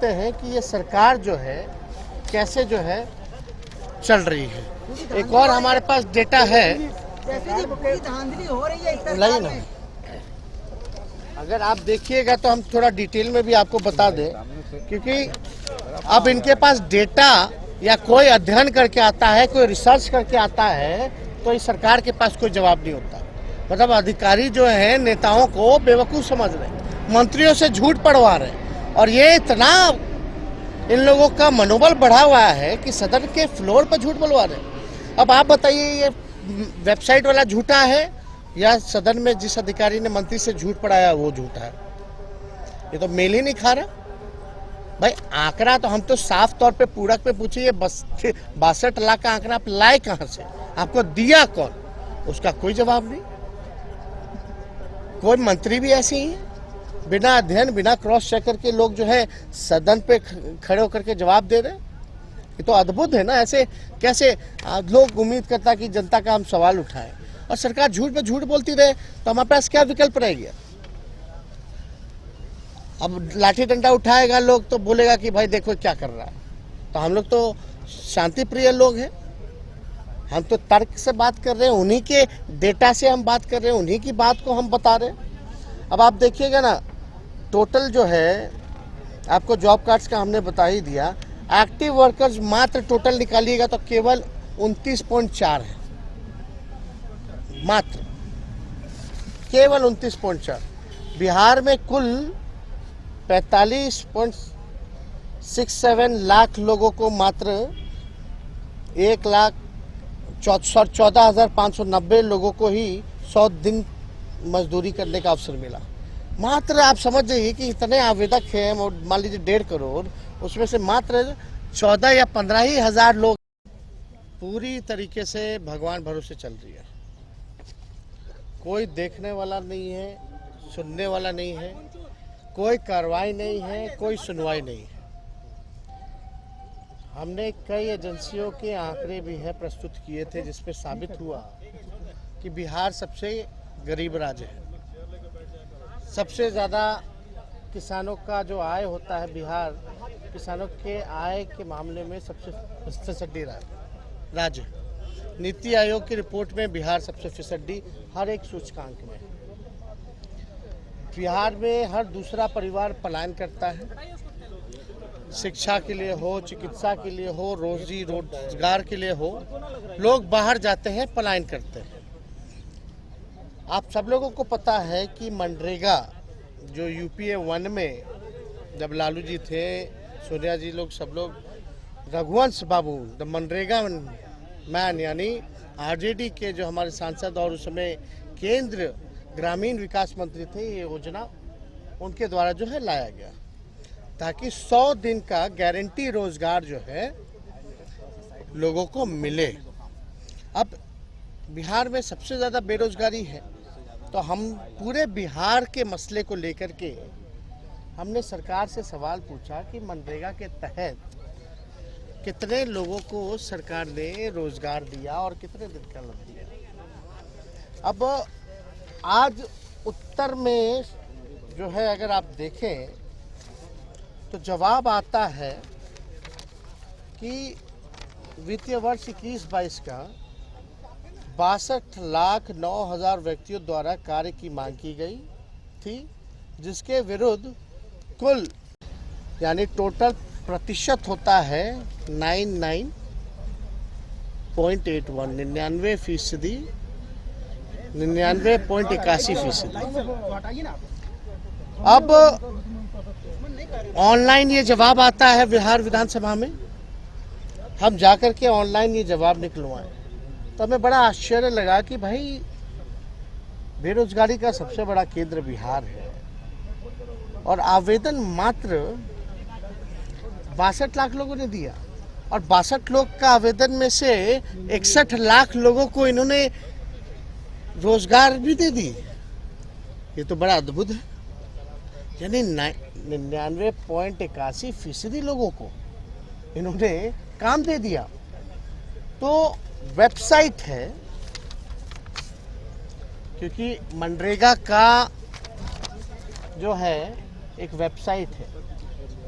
सकते हैं कि ये सरकार जो है कैसे जो है चल रही है। एक और हमारे पास डेटा है, नहीं ना, अगर आप देखिएगा तो हम थोड़ा डिटेल में भी आपको बता दें, क्योंकि अब इनके पास डेटा या कोई अध्ययन करके आता है, कोई रिसर्च करके आता है, तो इस सरकार के पास कोई जवाब नहीं होता। मतलब अधिकारी जो है नेताओं को बेवकूफ़ समझ रहे हैं, मंत्रियों से झूठ पढ़वा रहे हैं, और ये इतना इन लोगों का मनोबल बढ़ा हुआ है कि सदन के फ्लोर पर झूठ बोलवा रहे हैं। अब आप बताइए, ये वेबसाइट वाला झूठा है या सदन में जिस अधिकारी ने मंत्री से झूठ पढ़ाया वो झूठा है? ये तो मेल ही नहीं खा रहा भाई। आंकड़ा तो हम तो साफ तौर पे पूरक पे पूछे, ये 62 लाख का आंकड़ा आप लाए कहां से, आपको दिया कौन? उसका कोई जवाब नहीं। कोई मंत्री भी ऐसे ही है, बिना अध्ययन बिना क्रॉस चेक करके लोग जो है सदन पे खड़े होकर के जवाब दे रहे हैं। ये तो अद्भुत है ना। ऐसे कैसे लोग उम्मीद करता कि जनता का हम सवाल उठाएं और सरकार झूठ पे झूठ बोलती रहे, तो हमारे पास क्या विकल्प रह गया? अब लाठी डंडा उठाएगा लोग तो बोलेगा कि भाई देखो क्या कर रहा है। तो हम लोग तो शांति प्रिय लोग हैं, हम तो तर्क से बात कर रहे हैं, उन्हीं के डेटा से हम बात कर रहे हैं, उन्हीं की बात को हम बता रहे हैं। अब आप देखिएगा ना, टोटल जो है आपको जॉब कार्ड्स का हमने बता ही दिया। एक्टिव वर्कर्स मात्र टोटल निकालिएगा तो केवल 29.4 है, मात्र केवल 29.4। बिहार में कुल 45.67 लाख लोगों को मात्र 1,14,590 लोगों को ही 100 दिन मजदूरी करने का अवसर मिला। मात्र आप समझ जाइए कि इतने आवेदक हैं, और मान लीजिए 1.5 करोड़, उसमें से मात्र 14 या 15 ही हजार लोग पूरी तरीके से भगवान भरोसे चल रही है। कोई देखने वाला नहीं है, सुनने वाला नहीं है, कोई कार्रवाई नहीं है, कोई सुनवाई नहीं है। हमने कई एजेंसियों के आंकड़े भी है प्रस्तुत किए थे, जिसपे साबित हुआ कि बिहार सबसे गरीब राज्य है। सबसे ज़्यादा किसानों का जो आय होता है, बिहार किसानों के आय के मामले में सबसे फिसड्डी राज्य। नीति आयोग की रिपोर्ट में बिहार सबसे फिसड्डी हर एक सूचकांक में। बिहार में हर दूसरा परिवार पलायन करता है, शिक्षा के लिए हो, चिकित्सा के लिए हो, रोजगार के लिए हो, लोग बाहर जाते हैं, पलायन करते हैं। आप सब लोगों को पता है कि मनरेगा जो यूपीए 1 में जब लालू जी थे, सोनिया जी लोग, सब लोग, रघुवंश बाबू द मनरेगा मैन यानी आरजेडी के जो हमारे सांसद और उस समय केंद्र ग्रामीण विकास मंत्री थे, ये योजना उनके द्वारा जो है लाया गया, ताकि 100 दिन का गारंटी रोजगार जो है लोगों को मिले। अब बिहार में सबसे ज़्यादा बेरोजगारी है, तो हम पूरे बिहार के मसले को लेकर के हमने सरकार से सवाल पूछा कि मनरेगा के तहत कितने लोगों को सरकार ने रोजगार दिया और कितने दिन का लग दिया। अब आज उत्तर में जो है अगर आप देखें तो जवाब आता है कि वित्तीय वर्ष 21-22 का 62,09,000 व्यक्तियों द्वारा कार्य की मांग की गई थी, जिसके विरुद्ध कुल यानी टोटल प्रतिशत होता है 99.81, 99%, 99.81%। अब ऑनलाइन ये जवाब आता है बिहार विधानसभा में, हम जाकर के ऑनलाइन ये जवाब निकलवाएं तो हमें बड़ा आश्चर्य लगा कि भाई बेरोजगारी का सबसे बड़ा केंद्र बिहार है और आवेदन मात्र 62 लाख लोगों ने दिया, और 62 लोग का आवेदन में से 61 लाख लोगों को इन्होंने रोजगार भी दे दी। ये तो बड़ा अद्भुत है, यानी 99.81% लोगों को इन्होंने काम दे दिया। तो वेबसाइट है, क्योंकि मनरेगा का जो है एक वेबसाइट है,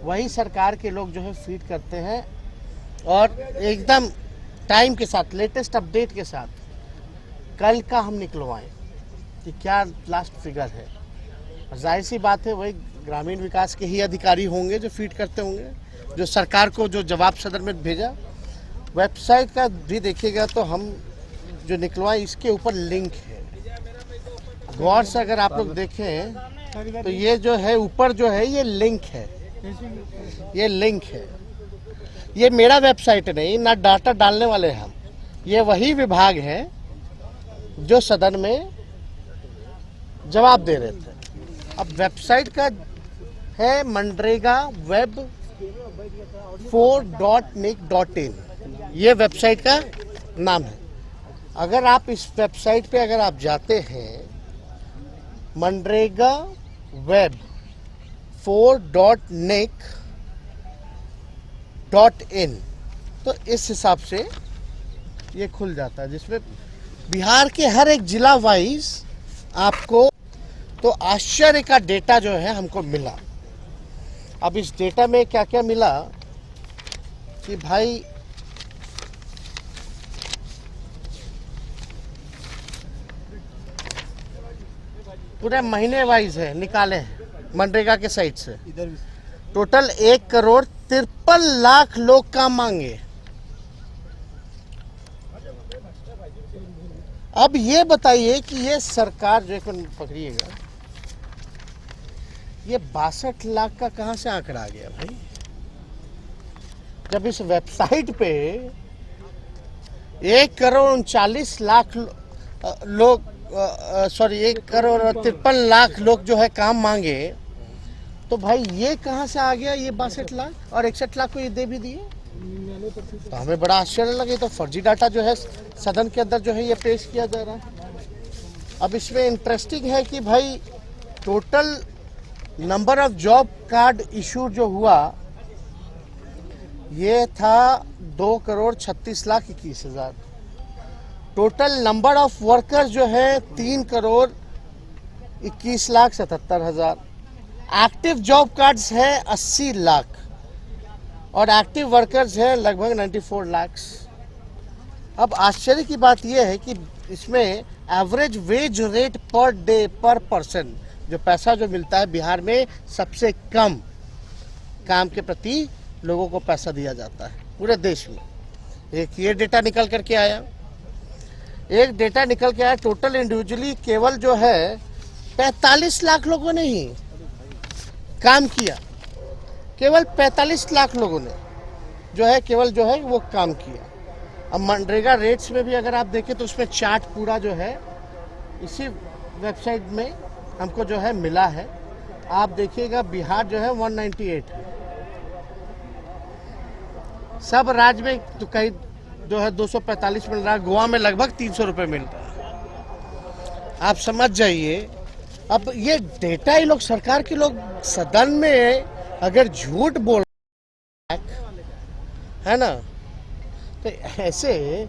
वही सरकार के लोग जो है फीड करते हैं और एकदम टाइम के साथ, लेटेस्ट अपडेट के साथ कल का हम निकलवाएं कि क्या लास्ट फिगर है। जाहिर सी बात है, वही ग्रामीण विकास के ही अधिकारी होंगे जो फीड करते होंगे, जो सरकार को जो जवाब सदन में भेजा। वेबसाइट का भी देखिएगा तो हम जो निकलवाएं इसके ऊपर लिंक है। गौर से अगर आप लोग देखें तो ये जो है ऊपर जो है ये लिंक है, ये लिंक है। ये मेरा वेबसाइट नहीं, ना डाटा डालने वाले हम, ये वही विभाग है जो सदन में जवाब दे रहे थे। अब वेबसाइट का है मनरेगा web 4.nic.in, ये वेबसाइट का नाम है। अगर आप इस वेबसाइट पे अगर आप जाते हैं मनरेगा web 4.nic.in तो इस हिसाब से ये खुल जाता है, जिसमें बिहार के हर एक जिला वाइज आपको तो आश्चर्य का डेटा जो है हमको मिला। अब इस डेटा में क्या क्या मिला कि भाई पूरे महीने वाइज है, निकाले हैं मनरेगा के साइट से। टोटल 1,53,00,000 लोग काम मांगे। अब ये बताइए कि ये सरकार जो पकड़िएगा, ये 62 लाख का कहां से आंकड़ा आ गया भाई? जब इस वेबसाइट पे 1,39,00,000 लोग 1,53,00,000 लोग जो है काम मांगे, तो भाई ये कहां से आ गया ये 62 लाख? और 61 लाख को ये दे भी दिए, तो हमें बड़ा आश्चर्य लगे। तो फर्जी डाटा जो है सदन के अंदर जो है ये पेश किया जा रहा है। अब इसमें इंटरेस्टिंग है कि भाई total number of job card issue जो हुआ ये था 2,36,21,000। टोटल नंबर ऑफ वर्कर्स जो है 3,21,77,000। एक्टिव जॉब कार्ड्स है 80 लाख और एक्टिव वर्कर्स है लगभग 94 लाख। अब आश्चर्य की बात यह है कि इसमें average wage rate per day पर पर्सन जो पैसा जो मिलता है, बिहार में सबसे कम काम के प्रति लोगों को पैसा दिया जाता है पूरे देश में। एक ये डेटा निकल करके आया, एक डेटा निकल के आया टोटल इंडिविजुअली केवल जो है 45 लाख लोगों ने ही काम किया। केवल 45 लाख लोगों ने जो है केवल जो है वो काम किया। अब मनरेगा रेट्स में भी अगर आप देखें तो उसमें चार्ट पूरा जो है इसी वेबसाइट में हमको जो है मिला है। आप देखिएगा बिहार जो है 198 है, सब राज्य में तो कहीं जो है 245 मिल रहा है, गोवा में लगभग 300 रुपये मिल रहा है। आप समझ जाइए। अब ये डेटा ये लोग सरकार के लोग सदन में अगर झूठ बोल है ना, तो ऐसे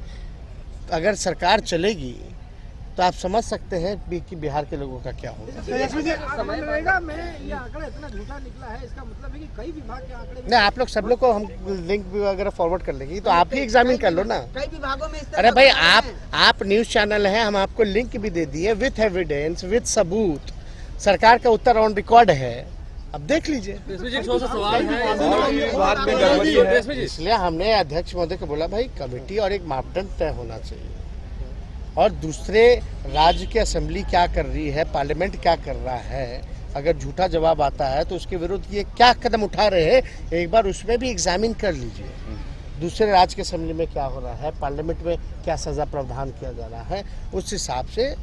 अगर सरकार चलेगी तो आप समझ सकते हैं कि बिहार के लोगों का क्या होगा। मनरेगा में ये आंकड़ा इतना झूठा निकला है, इसका मतलब है कि कई विभाग के आंकड़े नहीं, आप लोग सब लोग को हम लिंक वगैरह फॉरवर्ड कर लेंगे, तो आप ही एग्जामिन कर लो ना। कई विभागों में अरे भाई आप न्यूज चैनल है, हम आपको लिंक भी दे दिए विथ एविडेंस विथ सबूत। सरकार का उत्तर ऑन रिकॉर्ड है, अब देख लीजिए। इसलिए हमने अध्यक्ष महोदय को बोला भाई कमेटी और एक मापदंड तय होना चाहिए, और दूसरे राज्य की असेंबली क्या कर रही है, पार्लियामेंट क्या कर रहा है, अगर झूठा जवाब आता है तो उसके विरुद्ध ये क्या कदम उठा रहे हैं, एक बार उसमें भी एग्जामिन कर लीजिए। दूसरे राज्य की असेंबली में क्या हो रहा है, पार्लियामेंट में क्या सजा प्रावधान किया जा रहा है, उस हिसाब से